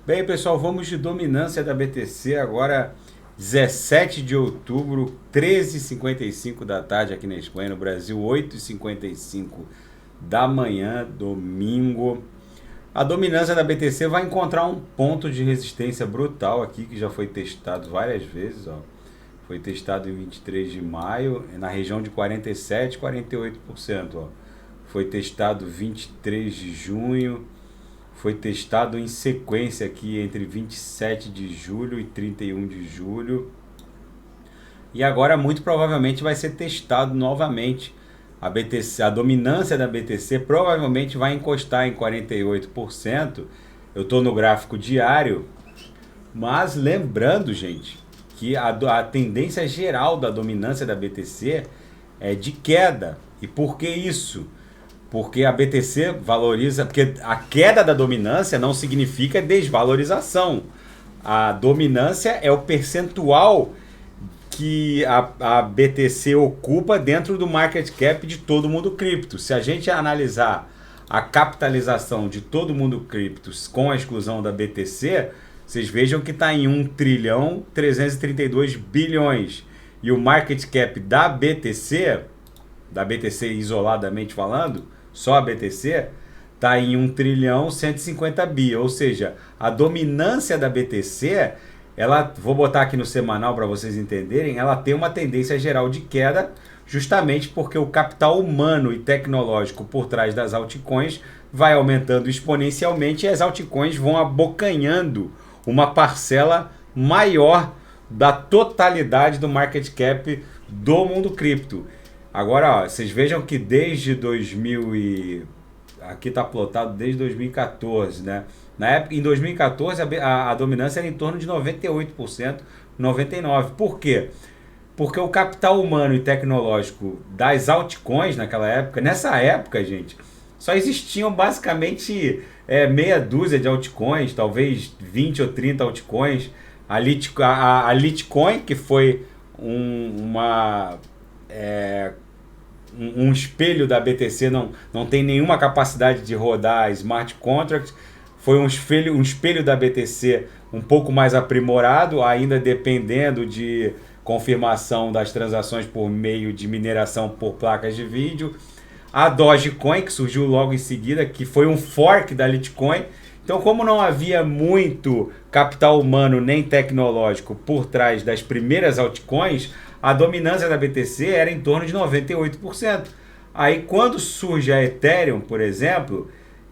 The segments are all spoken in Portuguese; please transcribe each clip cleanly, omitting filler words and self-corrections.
Bem, pessoal, vamos de dominância da BTC agora, 17 de outubro, 13h55 da tarde aqui na Espanha, no Brasil, 8h55 da manhã, domingo. A dominância da BTC vai encontrar um ponto de resistência brutal aqui, que já foi testado várias vezes, ó. Foi testado em 23 de maio, na região de 47, 48%, ó. Foi testado 23 de junho, foi testado em sequência aqui entre 27 de julho e 31 de julho. E agora muito provavelmente vai ser testado novamente. A BTC, a dominância da BTC provavelmente vai encostar em 48%. Eu estou no gráfico diário, mas lembrando, gente, que a tendência geral da dominância da BTC é de queda. E por que isso? Porque a BTC valoriza, porque a queda da dominância não significa desvalorização. A dominância é o percentual que a BTC ocupa dentro do market cap de todo mundo cripto. Se a gente analisar a capitalização de todo mundo cripto com a exclusão da BTC, vocês vejam que está em 1 trilhão 332 bilhões. E o market cap da BTC isoladamente falando, só a BTC, está em 1 trilhão 150 bi. Ou seja, a dominância da BTC, ela, vou botar aqui no semanal para vocês entenderem, ela tem uma tendência geral de queda, justamente porque o capital humano e tecnológico por trás das altcoins vai aumentando exponencialmente e as altcoins vão abocanhando uma parcela maior da totalidade do market cap do mundo cripto. Agora, ó, vocês vejam que desde 2000 e... aqui está plotado desde 2014, né? Na época, em 2014, a dominância era em torno de 98%, 99%. Por quê? Porque o capital humano e tecnológico das altcoins naquela época, nessa época, gente, só existiam basicamente meia dúzia de altcoins, talvez 20 ou 30 altcoins. A Litecoin, que foi um espelho da BTC, não tem nenhuma capacidade de rodar smart contracts, foi um espelho da BTC um pouco mais aprimorado, ainda dependendo de confirmação das transações por meio de mineração por placas de vídeo. A Dogecoin, que surgiu logo em seguida, que foi um fork da Litecoin. Então, como não havia muito capital humano nem tecnológico por trás das primeiras altcoins, a dominância da BTC era em torno de 98%. Aí, quando surge a Ethereum, por exemplo,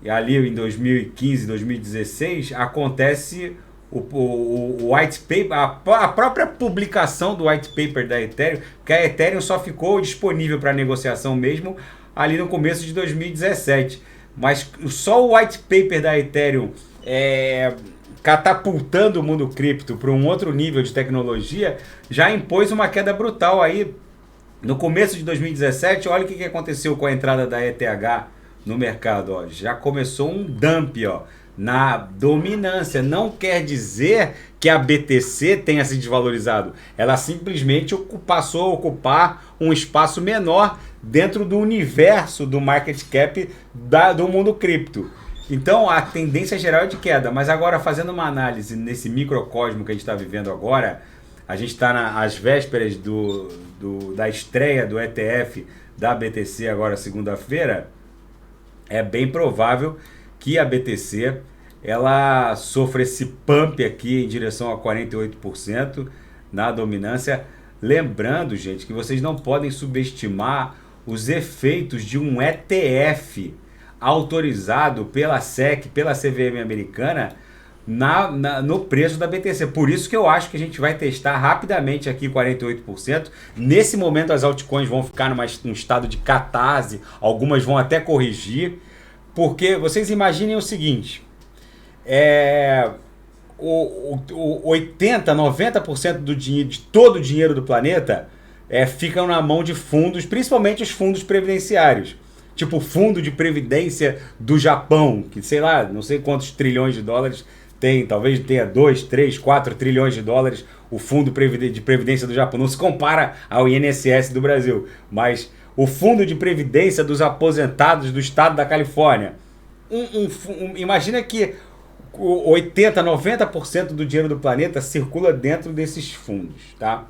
ali em 2015, 2016, acontece o white paper, a própria publicação do white paper da Ethereum, que a Ethereum só ficou disponível para negociação mesmo ali no começo de 2017. Mas só o white paper da Ethereum catapultando o mundo cripto para um outro nível de tecnologia já impôs uma queda brutal aí. No começo de 2017, olha o que aconteceu com a entrada da ETH no mercado. Ó. Já começou um dump, ó, na dominância. Não quer dizer que a BTC tenha se desvalorizado. Ela simplesmente passou a ocupar um espaço menor dentro do universo do market cap do mundo cripto. Então a tendência geral é de queda. Mas agora, fazendo uma análise nesse microcosmo que a gente está vivendo agora, a gente está às vésperas da estreia do ETF da BTC agora segunda-feira. É bem provável que a BTC ela sofra esse pump aqui em direção a 48% na dominância. Lembrando, gente, que vocês não podem subestimar os efeitos de um ETF autorizado pela SEC, pela CVM americana, no preço da BTC. Por isso que eu acho que a gente vai testar rapidamente aqui 48%. Nesse momento as altcoins vão ficar num estado de catarse, algumas vão até corrigir, porque vocês imaginem o seguinte, 80, 90% de todo o dinheiro do planeta ficam na mão de fundos, principalmente os fundos previdenciários. Tipo o fundo de previdência do Japão, que sei lá, não sei quantos trilhões de dólares tem, talvez tenha 2, 3, 4 trilhões de dólares o fundo de previdência do Japão. Não se compara ao INSS do Brasil, mas o fundo de previdência dos aposentados do estado da Califórnia. Imagina que 80, 90% do dinheiro do planeta circula dentro desses fundos, tá?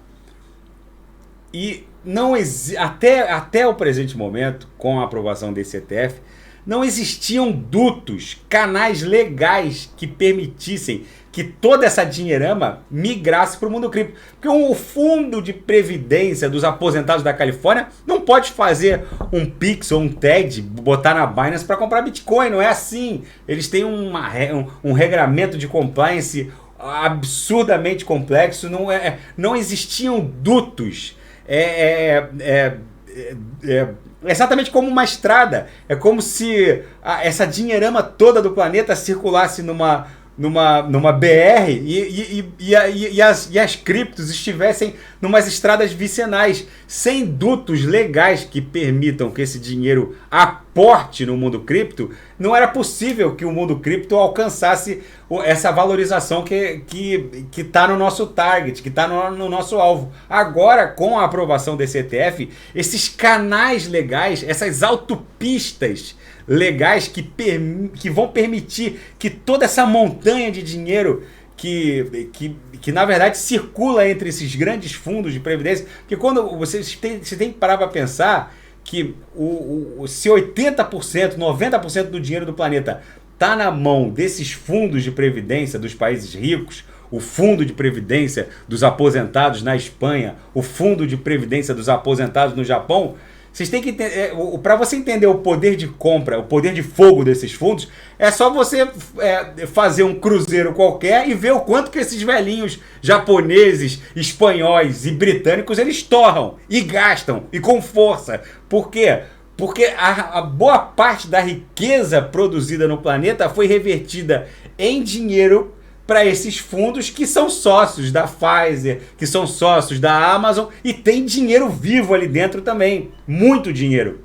E não até o presente momento, com a aprovação desse ETF, não existiam dutos, canais legais que permitissem que toda essa dinheirama migrasse para o mundo cripto. Porque o fundo de previdência dos aposentados da Califórnia não pode fazer um Pix ou um TED, botar na Binance para comprar Bitcoin, não é assim. Eles têm um regramento de compliance absurdamente complexo, não existiam dutos. Exatamente como uma estrada. É como se essa dinheirama toda do planeta circulasse numa BR e as criptos estivessem numas estradas vicinais, sem dutos legais que permitam que esse dinheiro aporte no mundo cripto. Não era possível que o mundo cripto alcançasse essa valorização que está no nosso target, que está no nosso alvo. Agora, com a aprovação desse ETF, esses canais legais, essas autopistas legais que vão permitir que toda essa montanha de dinheiro que na verdade circula entre esses grandes fundos de previdência, porque quando você tem que parar para pensar que se 80%, 90% do dinheiro do planeta está na mão desses fundos de previdência dos países ricos, o fundo de previdência dos aposentados na Espanha, o fundo de previdência dos aposentados no Japão, vocês têm que entender, para você entender o poder de compra, o poder de fogo desses fundos, é só você fazer um cruzeiro qualquer e ver o quanto que esses velhinhos japoneses, espanhóis e britânicos eles torram e gastam e com força. Por quê? Porque a boa parte da riqueza produzida no planeta foi revertida em dinheiro para esses fundos que são sócios da Pfizer, que são sócios da Amazon e tem dinheiro vivo ali dentro também, muito dinheiro.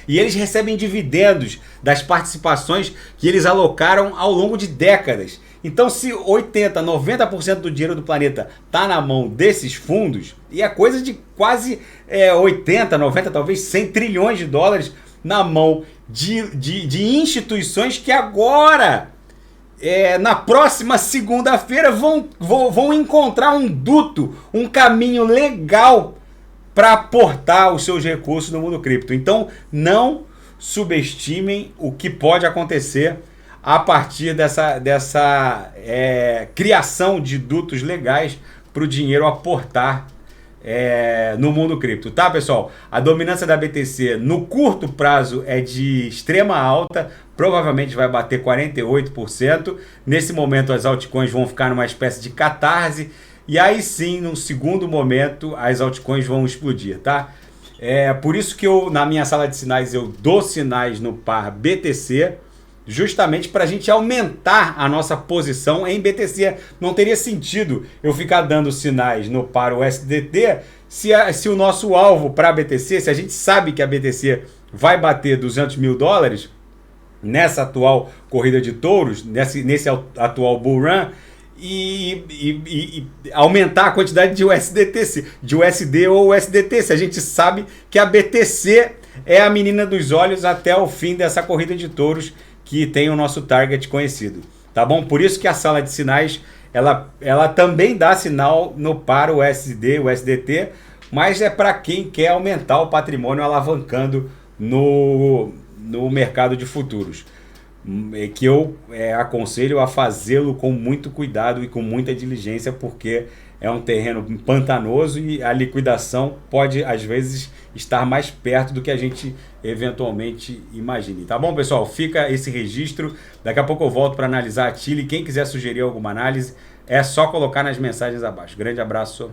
E eles recebem dividendos das participações que eles alocaram ao longo de décadas. Então, se 80, 90% do dinheiro do planeta está na mão desses fundos, e é coisa de quase 80, 90, talvez 100 trilhões de dólares na mão de instituições que agora, na próxima segunda-feira, vão encontrar um duto, um caminho legal para aportar os seus recursos no mundo cripto. Então, não subestimem o que pode acontecer a partir dessa criação de dutos legais para o dinheiro aportar no mundo cripto, tá, pessoal? A dominância da BTC no curto prazo é de extrema alta, provavelmente vai bater 48%. Nesse momento as altcoins vão ficar numa espécie de catarse, e aí sim, num segundo momento, as altcoins vão explodir, tá? Por isso que na minha sala de sinais eu dou sinais no par BTC, justamente para a gente aumentar a nossa posição em BTC. Não teria sentido eu ficar dando sinais no par USDT se o nosso alvo para a BTC, se a gente sabe que a BTC vai bater 200 mil dólares nessa atual corrida de touros, nesse atual bull run, e aumentar a quantidade de USD ou USDT, se a gente sabe que a BTC é a menina dos olhos até o fim dessa corrida de touros que tem o nosso target conhecido, tá bom? Por isso que a sala de sinais ela também dá sinal no par USD, USDT, mas é para quem quer aumentar o patrimônio alavancando no mercado de futuros, que eu aconselho a fazê-lo com muito cuidado e com muita diligência, porque é um terreno pantanoso e a liquidação pode, às vezes, estar mais perto do que a gente eventualmente imagine. Tá bom, pessoal? Fica esse registro. Daqui a pouco eu volto para analisar a TILE. Quem quiser sugerir alguma análise, é só colocar nas mensagens abaixo. Grande abraço.